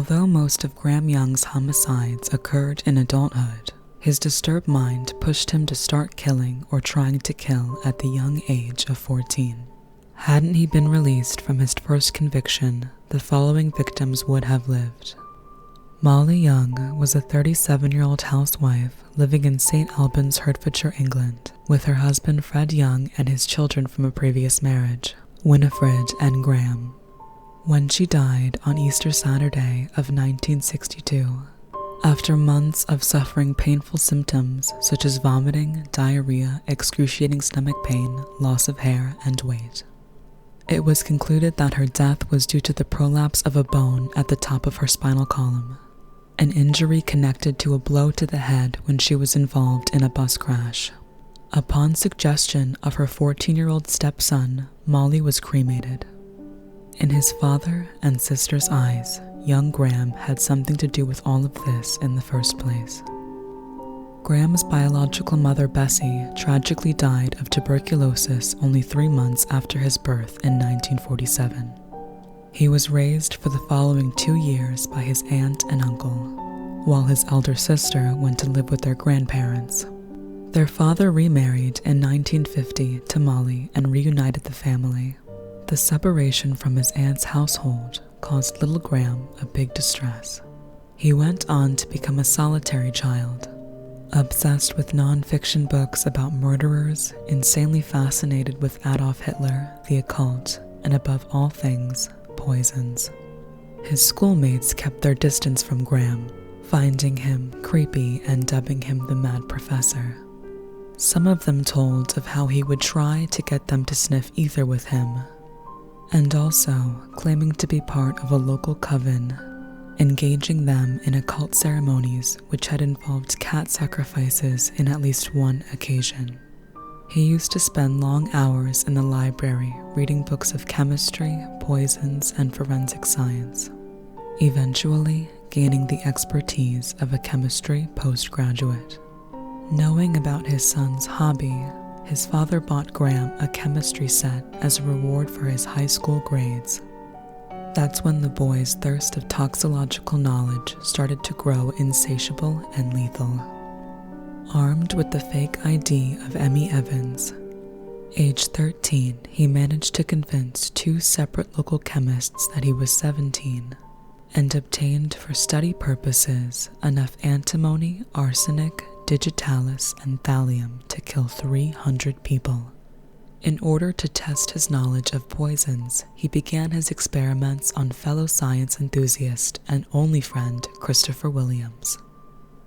Although most of Graham Young's homicides occurred in adulthood, his disturbed mind pushed him to start killing or trying to kill at the young age of 14. Hadn't he been released from his first conviction, the following victims would have lived. Molly Young was a 37-year-old housewife living in St. Albans, Hertfordshire, England, with her husband Fred Young and his children from a previous marriage, Winifred and Graham. When she died on Easter Saturday of 1962, after months of suffering painful symptoms such as vomiting, diarrhea, excruciating stomach pain, loss of hair, and weight. It was concluded that her death was due to the prolapse of a bone at the top of her spinal column, an injury connected to a blow to the head when she was involved in a bus crash. Upon suggestion of her 14-year-old stepson, Molly was cremated. In his father and sister's eyes, young Graham had something to do with all of this in the first place. Graham's biological mother, Bessie, tragically died of tuberculosis only 3 months after his birth in 1947. He was raised for the following 2 years by his aunt and uncle, while his elder sister went to live with their grandparents. Their father remarried in 1950 to Molly and reunited the family. The separation from his aunt's household caused little Graham a big distress. He went on to become a solitary child, obsessed with non-fiction books about murderers, insanely fascinated with Adolf Hitler, the occult, and above all things, poisons. His schoolmates kept their distance from Graham, finding him creepy and dubbing him the Mad Professor. Some of them told of how he would try to get them to sniff ether with him, and also claiming to be part of a local coven, engaging them in occult ceremonies which had involved cat sacrifices in at least one occasion. He used to spend long hours in the library reading books of chemistry, poisons, and forensic science, eventually gaining the expertise of a chemistry postgraduate. Knowing about his son's hobby, his father bought Graham a chemistry set as a reward for his high school grades. That's when the boy's thirst of toxicological knowledge started to grow insatiable and lethal. Armed with the fake ID of Emmy Evans, age 13, he managed to convince 2 separate local chemists that he was 17 and obtained for study purposes enough antimony, arsenic, digitalis, and thallium to kill 300 people. In order to test his knowledge of poisons, he began his experiments on fellow science enthusiast and only friend Christopher Williams.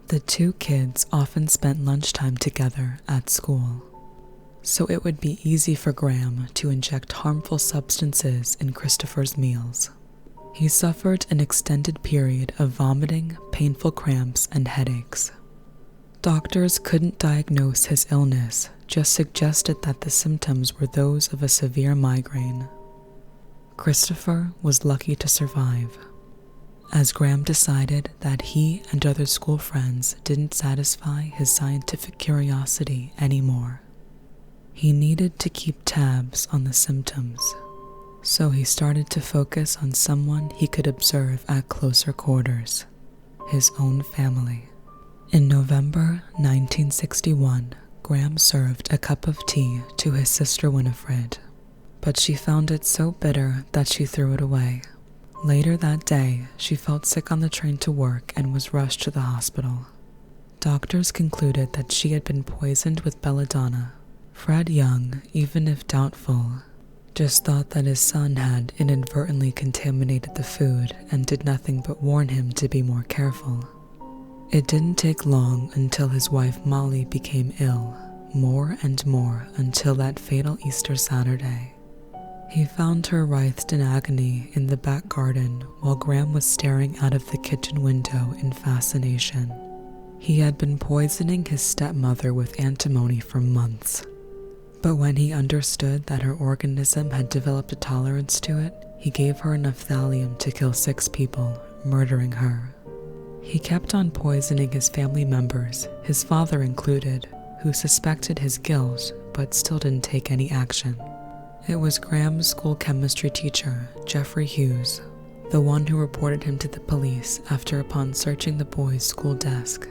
The 2 kids often spent lunchtime together at school, so it would be easy for Graham to inject harmful substances in Christopher's meals. He suffered an extended period of vomiting, painful cramps, and headaches. Doctors couldn't diagnose his illness, just suggested that the symptoms were those of a severe migraine. Christopher was lucky to survive, as Graham decided that he and other school friends didn't satisfy his scientific curiosity anymore. He needed to keep tabs on the symptoms, so he started to focus on someone he could observe at closer quarters, his own family. In November 1961, Graham served a cup of tea to his sister Winifred, but she found it so bitter that she threw it away. Later that day, she felt sick on the train to work and was rushed to the hospital. Doctors concluded that she had been poisoned with belladonna. Fred Young, even if doubtful, just thought that his son had inadvertently contaminated the food and did nothing but warn him to be more careful. It didn't take long until his wife Molly became ill, more and more until that fatal Easter Saturday. He found her writhed in agony in the back garden while Graham was staring out of the kitchen window in fascination. He had been poisoning his stepmother with antimony for months, but when he understood that her organism had developed a tolerance to it, he gave her enough thallium to kill 6 people, murdering her. He kept on poisoning his family members, his father included, who suspected his guilt but still didn't take any action. It was Graham's school chemistry teacher, Jeffrey Hughes, the one who reported him to the police upon searching the boy's school desk.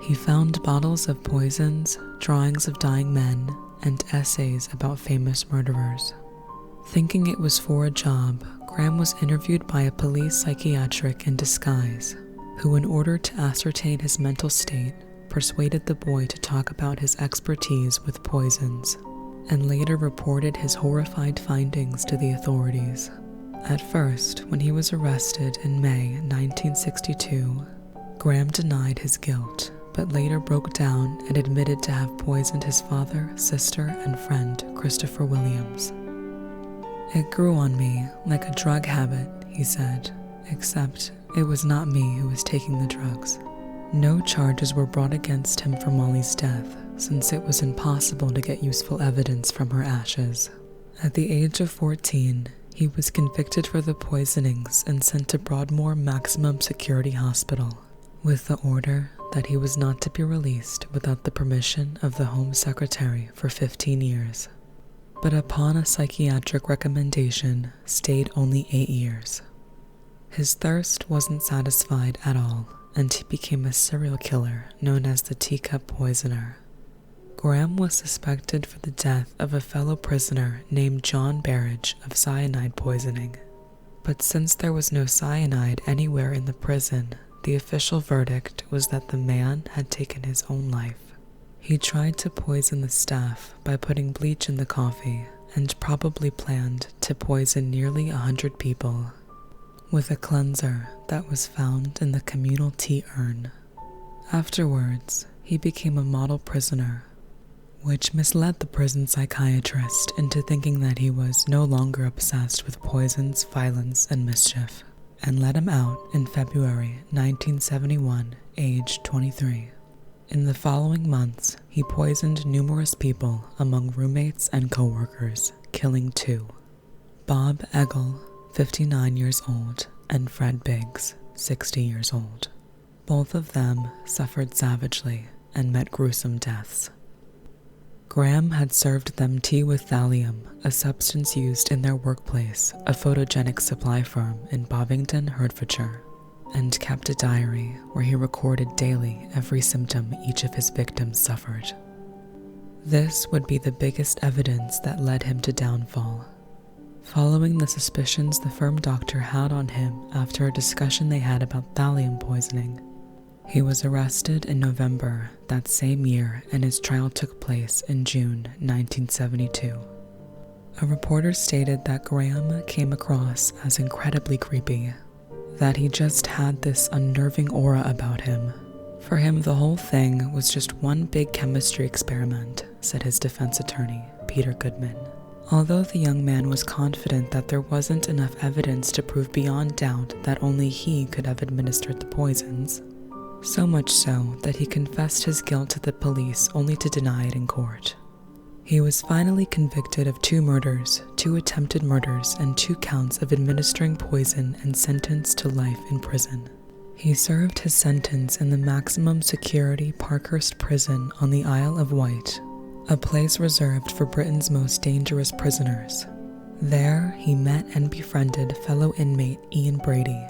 He found bottles of poisons, drawings of dying men, and essays about famous murderers. Thinking it was for a job, Graham was interviewed by a police psychiatric in disguise, who, in order to ascertain his mental state, persuaded the boy to talk about his expertise with poisons, and later reported his horrified findings to the authorities. At first, when he was arrested in May 1962, Graham denied his guilt, but later broke down and admitted to have poisoned his father, sister, and friend, Christopher Williams. "It grew on me like a drug habit," he said, except it was not me who was taking the drugs. No charges were brought against him for Molly's death, since it was impossible to get useful evidence from her ashes. At the age of 14, he was convicted for the poisonings and sent to Broadmoor Maximum Security Hospital, with the order that he was not to be released without the permission of the Home Secretary for 15 years. But upon a psychiatric recommendation, stayed only 8 years. His thirst wasn't satisfied at all, and he became a serial killer known as the Teacup Poisoner. Graham was suspected for the death of a fellow prisoner named John Barrage of cyanide poisoning. But since there was no cyanide anywhere in the prison, the official verdict was that the man had taken his own life. He tried to poison the staff by putting bleach in the coffee, and probably planned to poison nearly 100 people with a cleanser that was found in the communal tea urn. Afterwards, he became a model prisoner, which misled the prison psychiatrist into thinking that he was no longer obsessed with poisons, violence, and mischief, and let him out in February 1971, aged 23. In the following months, he poisoned numerous people among roommates and co-workers, killing 2. Bob Eggle, 59 years old, and Fred Biggs, 60 years old. Both of them suffered savagely and met gruesome deaths. Graham had served them tea with thallium, a substance used in their workplace, a photogenic supply firm in Bovington, Hertfordshire, and kept a diary where he recorded daily every symptom each of his victims suffered. This would be the biggest evidence that led him to downfall. Following the suspicions the firm doctor had on him after a discussion they had about thallium poisoning, he was arrested in November that same year, and his trial took place in June 1972. A reporter stated that Graham came across as incredibly creepy, that he just had this unnerving aura about him. For him, the whole thing was just one big chemistry experiment, said his defense attorney, Peter Goodman. Although the young man was confident that there wasn't enough evidence to prove beyond doubt that only he could have administered the poisons, so much so that he confessed his guilt to the police only to deny it in court. He was finally convicted of 2 murders, 2 attempted murders, and 2 counts of administering poison and sentenced to life in prison. He served his sentence in the maximum security Parkhurst prison on the Isle of Wight, a place reserved for Britain's most dangerous prisoners. There, he met and befriended fellow inmate Ian Brady,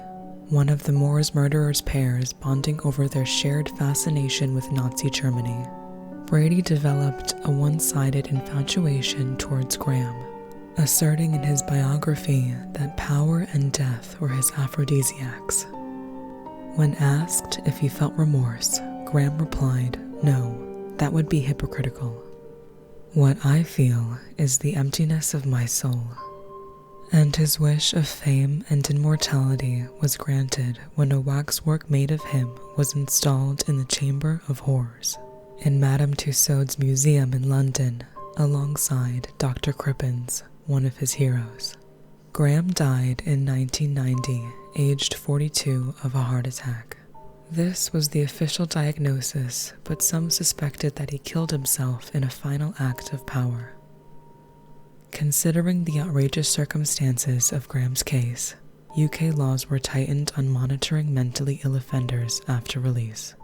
one of the Moors murderers' pairs bonding over their shared fascination with Nazi Germany. Brady developed a one-sided infatuation towards Graham, asserting in his biography that power and death were his aphrodisiacs. When asked if he felt remorse, Graham replied, "No, that would be hypocritical. What I feel is the emptiness of my soul." And his wish of fame and immortality was granted when a waxwork made of him was installed in the Chamber of Horrors in Madame Tussauds Museum in London, alongside Dr. Crippen's, one of his heroes. Graham died in 1990, aged 42, of a heart attack. This was the official diagnosis, but some suspected that he killed himself in a final act of power. Considering the outrageous circumstances of Graham's case, UK laws were tightened on monitoring mentally ill offenders after release.